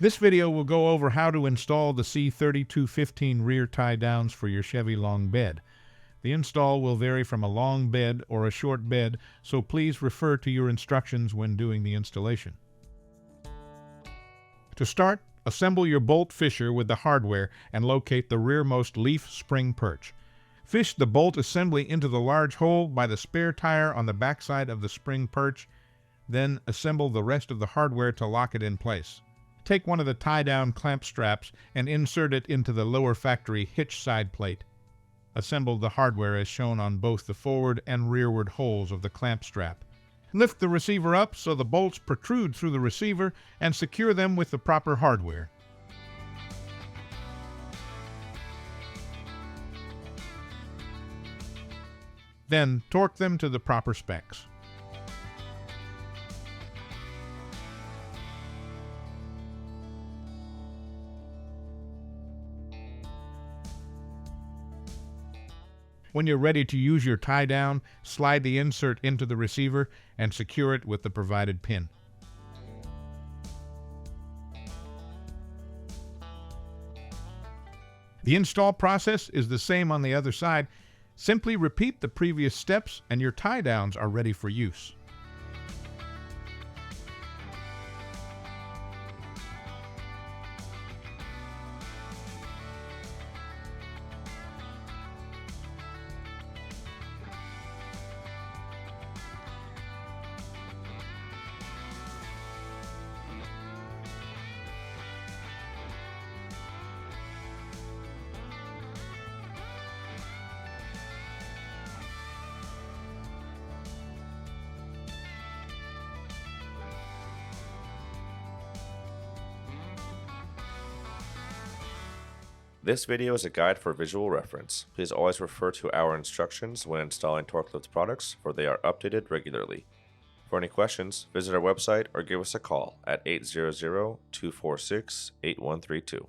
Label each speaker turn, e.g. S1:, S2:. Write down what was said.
S1: This video will go over how to install the C3215 rear tie downs for your Chevy long bed. The install will vary from a long bed or a short bed, so please refer to your instructions when doing the installation. To start, assemble your bolt fisher with the hardware and locate the rearmost leaf spring perch. Fish the bolt assembly into the large hole by the spare tire on the backside of the spring perch, then assemble the rest of the hardware to lock it in place. Take one of the tie-down clamp straps and insert it into the lower factory hitch side plate. Assemble the hardware as shown on both the forward and rearward holes of the clamp strap. Lift the receiver up so the bolts protrude through the receiver and secure them with the proper hardware. Then torque them to the proper specs. When you're ready to use your tie down, slide the insert into the receiver and secure it with the provided pin. The install process is the same on the other side. Simply repeat the previous steps and your tie downs are ready for use.
S2: This video is a guide for visual reference. Please always refer to our instructions when installing Torklift products, for they are updated regularly. For any questions, visit our website or give us a call at 800-246-8132.